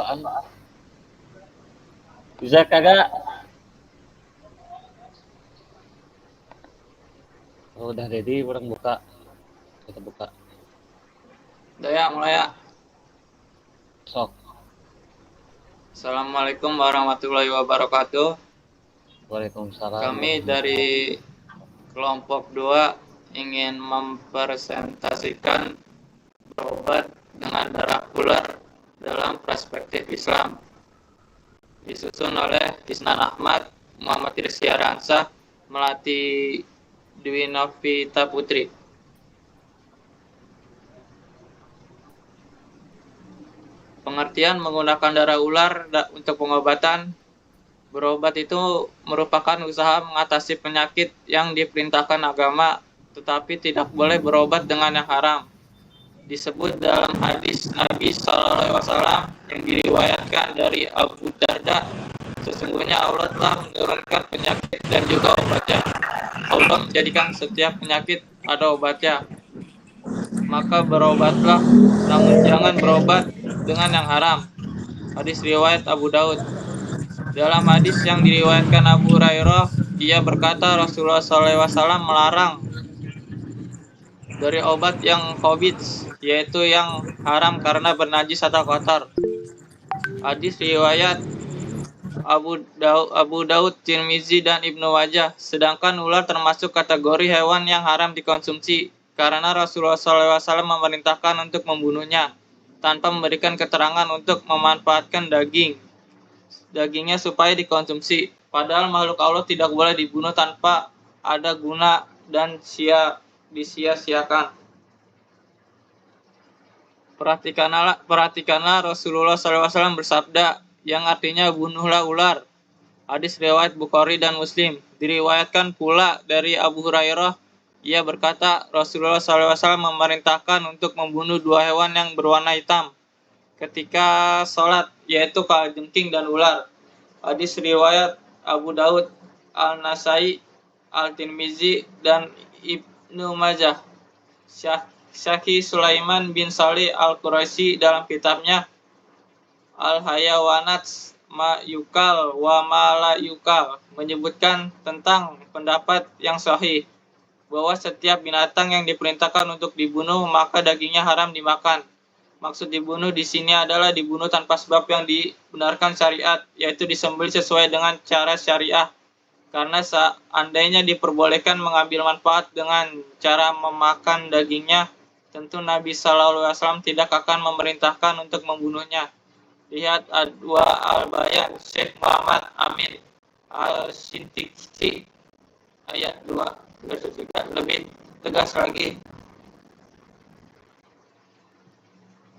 apaan? Bisa kagak? Oh, udah ready, orang buka. Kita buka. Udah ya, mulai ya. Sok. Assalamualaikum warahmatullahi wabarakatuh. Waalaikumsalam Kami warahmatullahi. dari kelompok 2 ingin mempresentasikan berobat dengan darah ular dalam perspektif Islam. Disusun oleh Isnan Ahmad, Muhammad Rizky Aransah, Melati Dwi Novita Putri. Pengertian menggunakan darah ular untuk pengobatan. Berobat itu merupakan usaha mengatasi penyakit yang diperintahkan agama, tetapi tidak boleh berobat dengan yang haram. Disebut dalam hadis Nabi SAW yang diriwayatkan dari Abu Darda, sesungguhnya Allah telah menurunkan penyakit dan juga obatnya. Allah menjadikan setiap penyakit ada obatnya. Maka berobatlah, namun jangan berobat dengan yang haram. Hadis riwayat Abu Daud. Dalam hadis yang diriwayatkan Abu Hurairah, ia berkata Rasulullah SAW melarang dari obat yang khabith, yaitu yang haram karena bernajis atau kotor. Hadis riwayat Abu Daud, Tirmizi, dan Ibnu Majah. Sedangkan ular termasuk kategori hewan yang haram dikonsumsi karena Rasulullah SAW memerintahkan untuk membunuhnya tanpa memberikan keterangan untuk memanfaatkan dagingnya supaya dikonsumsi. Padahal makhluk Allah tidak boleh dibunuh tanpa ada guna dan disia-siakan. Perhatikanlah Rasulullah SAW bersabda, yang artinya bunuhlah ular. Hadis riwayat Bukhari dan Muslim. Diriwayatkan pula dari Abu Hurairah, ia berkata Rasulullah SAW memerintahkan untuk membunuh dua hewan yang berwarna hitam ketika sholat, yaitu kalajengking dan ular. Hadis riwayat Abu Daud, Al-Nasai, Al-Tirmizi, dan Ibnu Majah. Syekh Sulaiman bin Salih Al-Quraisy dalam kitabnya Al-Hayawanat Ma Yukal wa Ma La Yukal menyebutkan tentang pendapat yang sahih bahwa setiap binatang yang diperintahkan untuk dibunuh maka dagingnya haram dimakan. Maksud dibunuh di sini adalah dibunuh tanpa sebab yang dibenarkan syariat, yaitu disembelih sesuai dengan cara syariah. Karena seandainya diperbolehkan mengambil manfaat dengan cara memakan dagingnya, tentu Nabi SAW tidak akan memerintahkan untuk membunuhnya. Lihat Adwa Al-Bayan Syekh Muhammad Amin Al-Sintikci ayat 2. Lebih tegas lagi,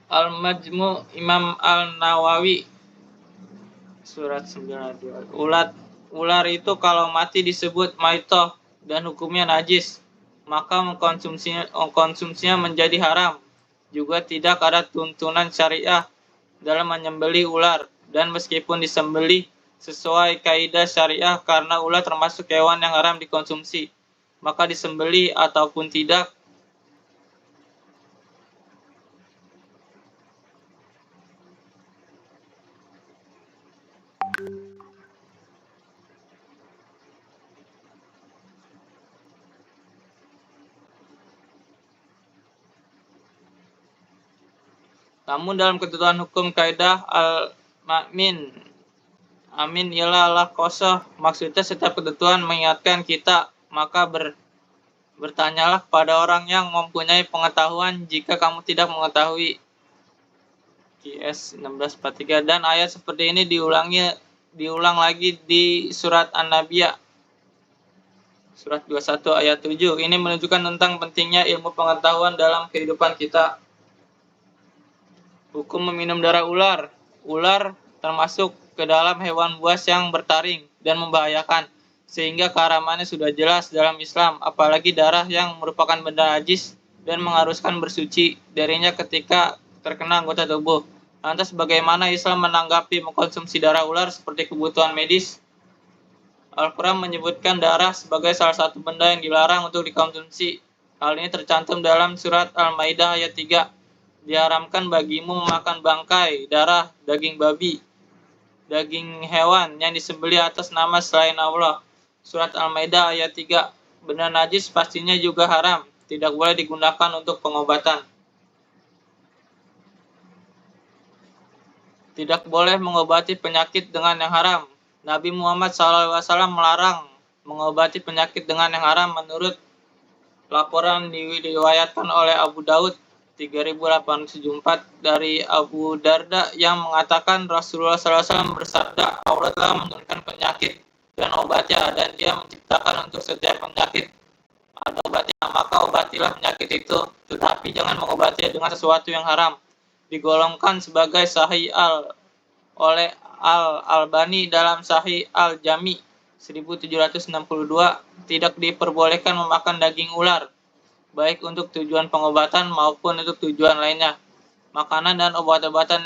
Al-Majmu' Imam Al-Nawawi surat 92. Ular itu kalau mati disebut maitoh dan hukumnya najis, maka mengkonsumsinya menjadi haram. Juga tidak ada tuntunan syariah dalam menyembelih ular, dan meskipun disembelih sesuai kaidah syariah karena ular termasuk hewan yang haram dikonsumsi, maka disembelih ataupun tidak namun dalam ketentuan hukum kaidah al-ma'min amin ialah Allah kosoh, maksudnya setiap ketentuan mengingatkan kita, maka bertanyalah kepada orang yang mempunyai pengetahuan jika kamu tidak mengetahui. QS 1643. Dan ayat seperti ini diulang lagi di surat An-Nabiyah surat 21 ayat 7. Ini menunjukkan tentang pentingnya ilmu pengetahuan dalam kehidupan kita. Hukum meminum darah ular. Ular termasuk ke dalam hewan buas yang bertaring dan membahayakan, sehingga keharamannya sudah jelas dalam Islam, apalagi darah yang merupakan benda najis dan mengharuskan bersuci darinya ketika terkena anggota tubuh. Lantas bagaimana Islam menanggapi mengkonsumsi darah ular seperti kebutuhan medis? Al-Quran menyebutkan darah sebagai salah satu benda yang dilarang untuk dikonsumsi. Hal ini tercantum dalam surat Al-Maidah ayat 3. diharamkan bagimu memakan bangkai, darah, daging babi, daging hewan yang disembelih atas nama selain Allah. Surat Al-Maidah ayat 3. Benda najis pastinya juga haram, tidak boleh digunakan untuk pengobatan. Tidak boleh mengobati penyakit dengan yang haram. Nabi Muhammad SAW melarang mengobati penyakit dengan yang haram menurut laporan diriwayatkan oleh Abu Daud 3874 dari Abu Darda yang mengatakan Rasulullah SAW bersabda, Allah telah menurunkan penyakit dan obatnya, dan dia menciptakan untuk setiap penyakit ada obatnya, maka obatilah penyakit itu, tetapi jangan mengobatinya dengan sesuatu yang haram. Digolongkan sebagai sahih oleh Al-Albani dalam Sahih Al-Jami 1762, tidak diperbolehkan memakan daging ular, baik untuk tujuan pengobatan maupun untuk tujuan lainnya. Makanan dan obat-obatan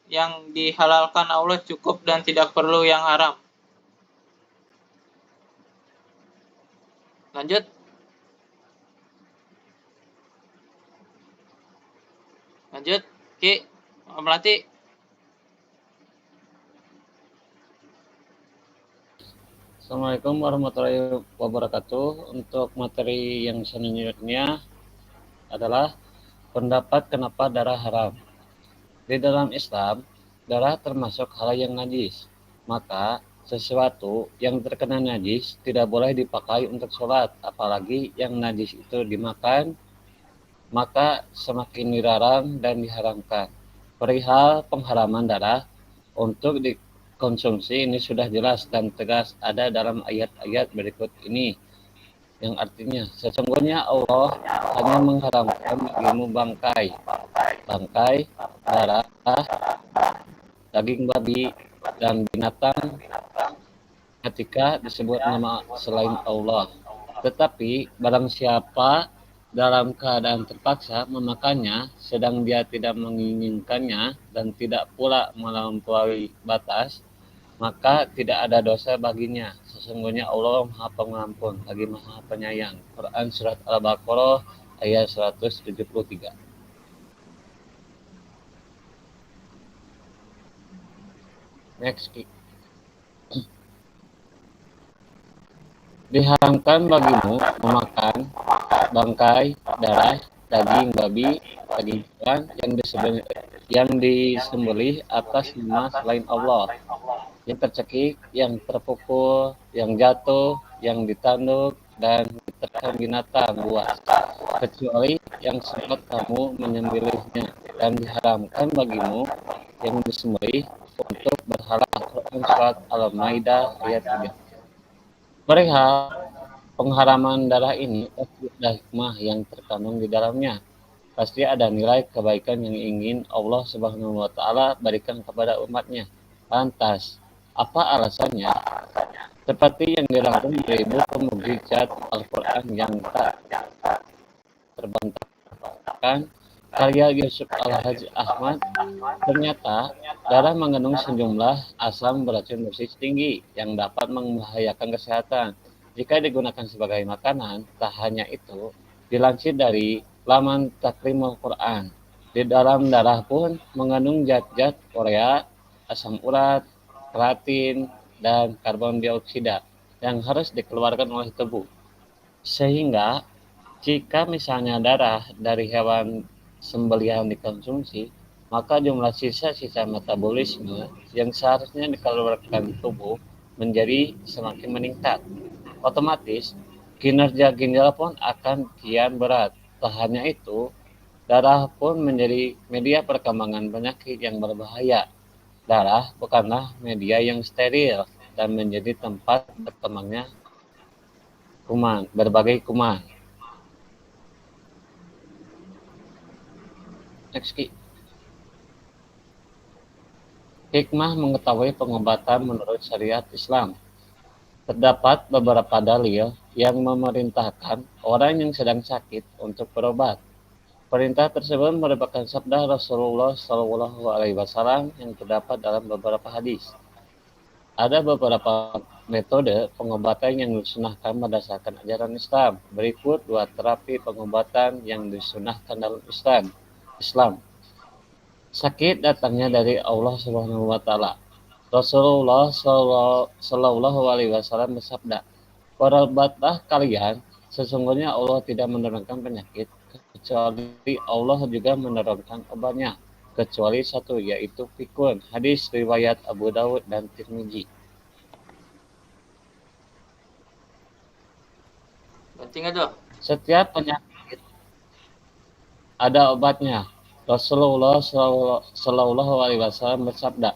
yang dihalalkan Allah cukup dan tidak perlu yang haram. Lanjut. Ki Melati. Assalamualaikum warahmatullahi wabarakatuh. Untuk materi yang selanjutnya adalah pendapat kenapa darah haram. Di dalam Islam, darah termasuk hal yang najis. Maka sesuatu yang terkena najis tidak boleh dipakai untuk sholat, apalagi yang najis itu dimakan, maka semakin dilarang dan diharamkan. Perihal pengharaman darah untuk dikonsumsi ini sudah jelas dan tegas ada dalam ayat-ayat berikut ini, yang artinya sesungguhnya Allah hanya mengharamkan bagimu bangkai, darah, daging babi, dan binatang ketika disebut nama selain Allah. Tetapi barang siapa dalam keadaan terpaksa memakannya, sedang dia tidak menginginkannya dan tidak pula melampaui batas, maka tidak ada dosa baginya. Sesungguhnya Allah Maha Pengampun lagi Maha Penyayang. Quran Surat Al-Baqarah ayat 173. Next. Diharamkan bagimu memakan bangkai, darah, daging babi, daging hewan yang disembelih atas nama selain Allah, yang tercekik, yang terpukul, yang jatuh, yang ditanduk, dan diterkam binatang buas, kecuali yang sempat kamu menyembelihnya, dan diharamkan bagimu yang disembelih untuk berhala. Quran Surat Al-Maidah ayat 3. Perihal pengharaman darah ini pasti ada hikmah yang terkandung di dalamnya. Pasti ada nilai kebaikan yang ingin Allah Subhanahu wa Ta'ala berikan kepada umatnya. Lantas, apa alasannya? Seperti yang dirangkum dari buku mukjizat Al-Quran yang tak terbantahkan karya Yusuf Al-Hajj Ahmad, ternyata darah mengandung sejumlah asam beracun dosis tinggi yang dapat membahayakan kesehatan jika digunakan sebagai makanan. Tak hanya itu, dilansir dari laman Takrimul Quran, di dalam darah pun mengandung zat-zat urea, asam urat, keratin, dan karbon dioksida yang harus dikeluarkan oleh tubuh. Sehingga jika misalnya darah dari hewan sembelihan dikonsumsi, maka jumlah sisa-sisa metabolisme yang seharusnya dikeluarkan tubuh menjadi semakin meningkat. Otomatis, kinerja ginjal pun akan kian berat. Tak hanya itu, darah pun menjadi media perkembangan penyakit yang berbahaya. Darah bukanlah media yang steril dan menjadi tempat berkembangnya berbagai kuman. Hikmah mengetahui pengobatan menurut syariat Islam. Terdapat beberapa dalil yang memerintahkan orang yang sedang sakit untuk berobat. Perintah tersebut merupakan sabda Rasulullah SAW yang terdapat dalam beberapa hadis. Ada beberapa metode pengobatan yang disunahkan berdasarkan ajaran Islam. Berikut 2 terapi pengobatan yang disunahkan dalam Islam. Sakit datangnya dari Allah Subhanahu wa taala. Rasulullah Shallallahu alaihi wasallam bersabda, "Berobatlah kalian, sesungguhnya Allah tidak menurunkan penyakit kecuali Allah juga menurunkan obatnya, kecuali satu, yaitu pikun." Hadis riwayat Abu Dawud dan Tirmizi. Berarti nggak tuh? Setiap penyakit ada obatnya. Rasulullah Shallallahu alaihi wasallam bersabda,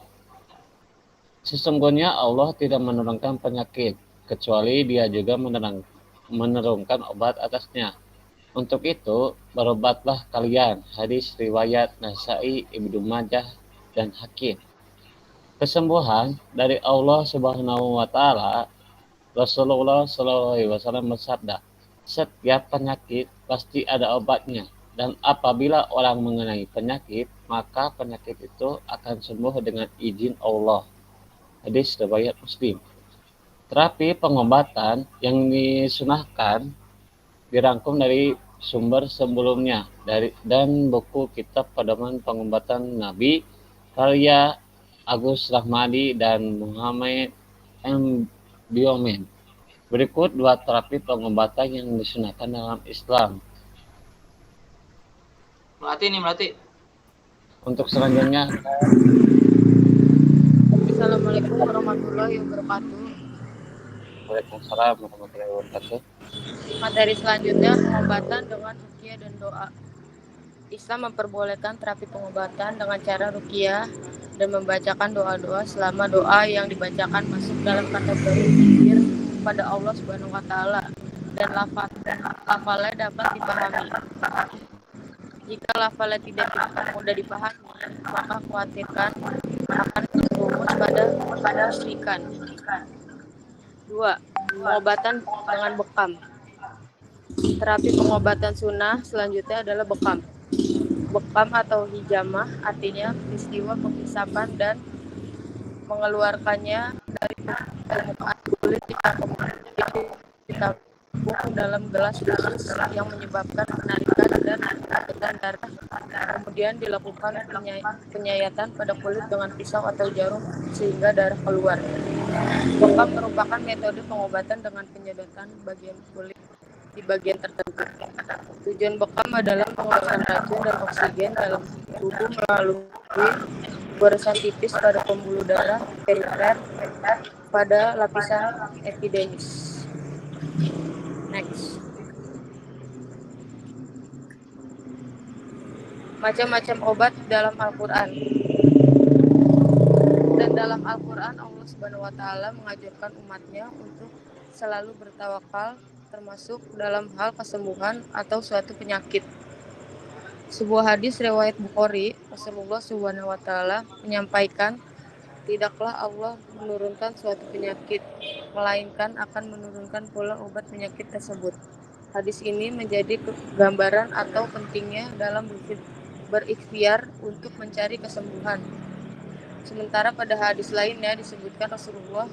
"Sesungguhnya Allah tidak menurunkan penyakit kecuali Dia juga menurunkan obat atasnya. Untuk itu, berobatlah kalian." Hadis riwayat Nasai, Ibnu Majah, dan Hakim. Kesembuhan dari Allah Subhanahu wa taala. Rasulullah SAW bersabda, "Setiap penyakit pasti ada obatnya, dan apabila orang mengenai penyakit, maka penyakit itu akan sembuh dengan izin Allah." Hadis riwayat Muslim. Terapi pengobatan yang disunahkan dirangkum dari sumber sebelumnya dan buku kitab pedoman pengobatan Nabi karya Agus Rahmadi dan Muhammad M. Biomen. Berikut dua terapi pengobatan yang disunahkan dalam Islam. Melati. Untuk selanjutnya, Assalamualaikum warahmatullahi wabarakatuh. Waalaikumsalam warahmatullahi wabarakatuh. Materi selanjutnya pengobatan dengan ruqyah dan doa. Islam memperbolehkan terapi pengobatan dengan cara ruqyah dan membacakan doa-doa selama doa yang dibacakan masuk dalam kategori zikir pada Allah Subhanahu wa taala dan lafalnya dapat dipahami. Jika lafalnya tidak mudah dipahami, maka khawatirkan akan terjerumus pada kesyirikan. 2. Pengobatan dengan bekam. Terapi pengobatan sunnah selanjutnya adalah bekam. Bekam atau hijamah artinya peristiwa penghisapan dan mengeluarkannya dari permukaan kulit ditampung dalam gelas khusus yang menyebabkan penarikan dan ketegangan darah. Kemudian dilakukan penyayatan pada kulit dengan pisau atau jarum sehingga darah keluar. Bekam merupakan metode pengobatan dengan penyedotan bagian kulit di bagian tertentu. Tujuan bekam adalah mengeluarkan racun dan oksigen dalam tubuh melalui goresan tipis pada pembuluh darah perifer pada lapisan epidermis. Next. Macam-macam obat dalam Al-Quran. Dan dalam Al-Quran Allah Subhanahu wa taala mengajarkan umatnya untuk selalu bertawakal termasuk dalam hal kesembuhan atau suatu penyakit. Sebuah hadis riwayat Bukhari, Rasulullah Subhanahu wa taala menyampaikan, "Tidaklah Allah menurunkan suatu penyakit, melainkan akan menurunkan pula obat penyakit tersebut." Hadis ini menjadi gambaran atau pentingnya dalam berikhtiar untuk mencari kesembuhan. Sementara pada hadis lainnya disebutkan Rasulullah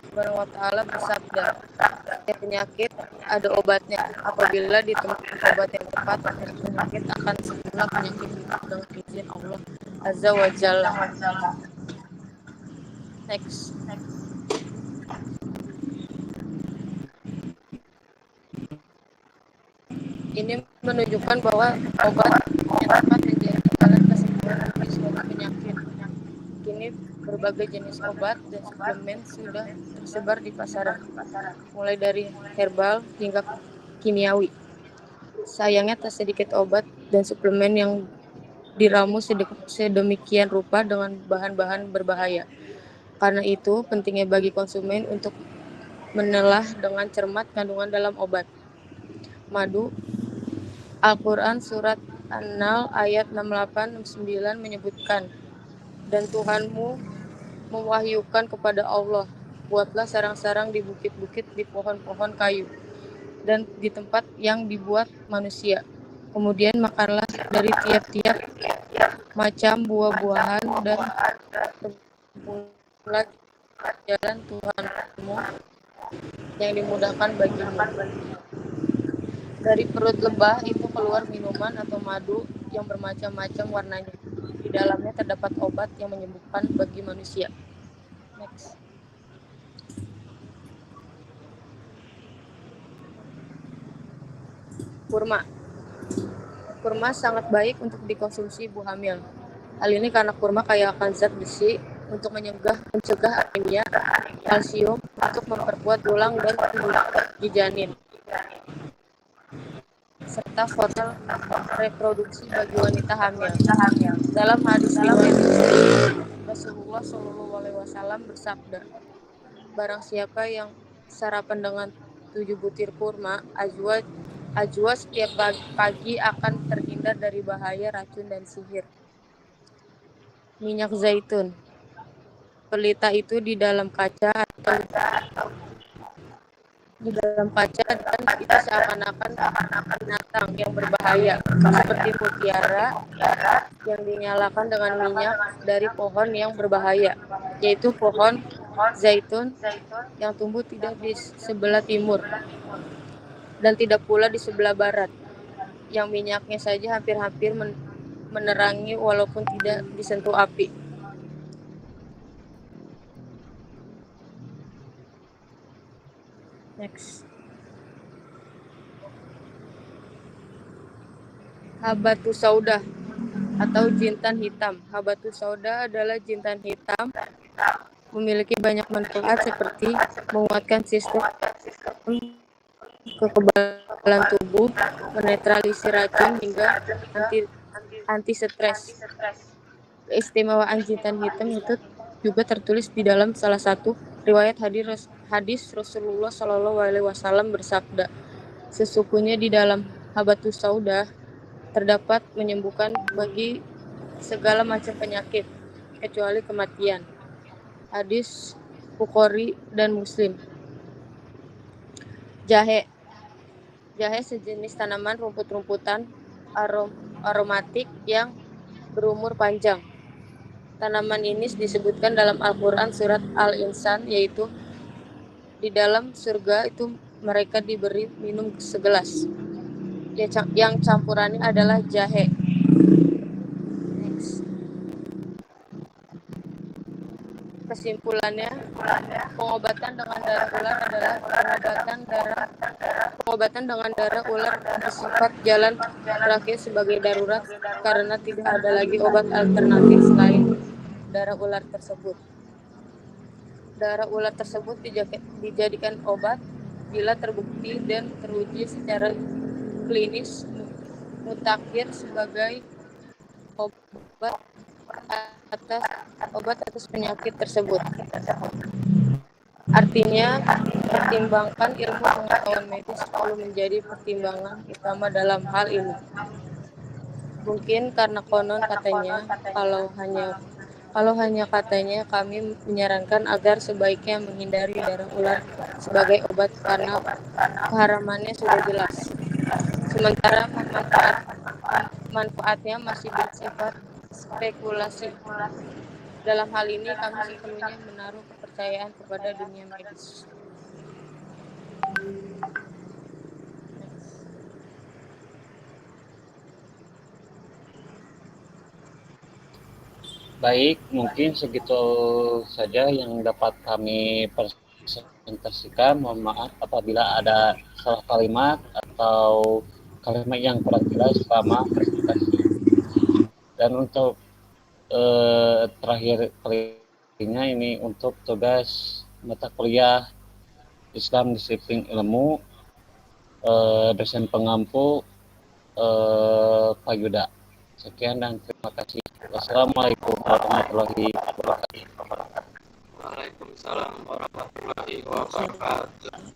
Subhanahu wa taala bersabda, "Setiap penyakit ada obatnya. Apabila ditemukan obat yang tepat, penyakit akan sembuhlah penyakit itu dengan izin Allah Azza wa Jalla." Next. Ini menunjukkan bahwa obat yang tepat menjadi jalan kesembuhan bagi suatu penyakit. Kini berbagai jenis obat dan suplemen sudah tersebar di pasaran, mulai dari herbal hingga kimiawi. Sayangnya tak sedikit obat dan suplemen yang diramu sedemikian rupa dengan bahan-bahan berbahaya. Karena itu, pentingnya bagi konsumen untuk menelah dengan cermat kandungan dalam obat. Madu. Al-Quran Surat An-Nahl ayat 68-69 menyebutkan, "Dan Tuhanmu mewahyukan kepada Allah, buatlah sarang-sarang di bukit-bukit, di pohon-pohon kayu, dan di tempat yang dibuat manusia. Kemudian makanlah dari tiap-tiap macam buah-buahan dan tempuhlah jalan Tuhanmu yang dimudahkan bagimu. Dari perut lebah itu keluar minuman atau madu yang bermacam-macam warnanya. di dalamnya terdapat obat yang menyembuhkan bagi manusia. Next. Kurma. Kurma sangat baik untuk dikonsumsi ibu hamil. Hal ini karena kurma kaya akan zat besi untuk mencegah anemia, kalsium, untuk memperkuat tulang dan tumbuh di janin, serta hormon reproduksi bagi wanita hamil. Dalam hadis riwayat Muslim, Rasulullah SAW bersabda, barang siapa yang sarapan dengan 7 butir kurma ajwa setiap pagi akan terhindar dari bahaya racun dan sihir. Minyak zaitun. Pelita itu di dalam kaca dan itu seakan-akan binatang yang berbahaya seperti mutiara yang dinyalakan dengan minyak dari pohon yang berbahaya, yaitu pohon zaitun yang tumbuh tidak di sebelah timur dan tidak pula di sebelah barat, yang minyaknya saja hampir-hampir menerangi walaupun tidak disentuh api. Next. Habatus sauda atau jintan hitam. Habatus sauda adalah jintan hitam, memiliki banyak manfaat seperti menguatkan sistem kekebalan tubuh, menetralisir racun, hingga anti stres. Keistimewaan jintan hitam itu juga tertulis di dalam salah satu riwayat hadis Rasulullah SAW bersabda, sesungguhnya di dalam habatus sauda terdapat menyembuhkan bagi segala macam penyakit kecuali kematian. Hadis Bukhari dan Muslim. Jahe sejenis tanaman rumput-rumputan aromatik yang berumur panjang. Tanaman ini disebutkan dalam Al-Quran surat Al-Insan, yaitu di dalam surga itu mereka diberi minum segelas, yang campurannya adalah jahe. Next. Kesimpulannya, pengobatan dengan darah ular adalah pengobatan dengan darah ular bersifat jalan terakhir sebagai darurat karena tidak ada lagi obat alternatif selain darah ular tersebut. Darah ular tersebut dijadikan obat bila terbukti dan teruji secara klinis mutakhir sebagai obat atas penyakit tersebut. Artinya, pertimbangkan ilmu pengetahuan medis perlu menjadi pertimbangan utama dalam hal ini. Mungkin karena konon katanya, kalau hanya katanya, kami menyarankan agar sebaiknya menghindari darah ular sebagai obat karena keharamannya sudah jelas. Sementara manfaatnya masih bersifat spekulasi. Dalam hal ini kami sepenuhnya menaruh kepercayaan kepada dunia medis. Baik, mungkin segitu saja yang dapat kami presentasikan. Mohon maaf apabila ada salah kalimat atau kalimat yang kurang jelas selama presentasi. Dan untuk terakhir kalinya ini untuk tugas mata kuliah Islam Disiplin Ilmu, dosen pengampu Pak Yuda. Sekian dan terima kasih. Wassalamualaikum warahmatullahi wabarakatuh. Waalaikumsalam warahmatullahi wabarakatuh.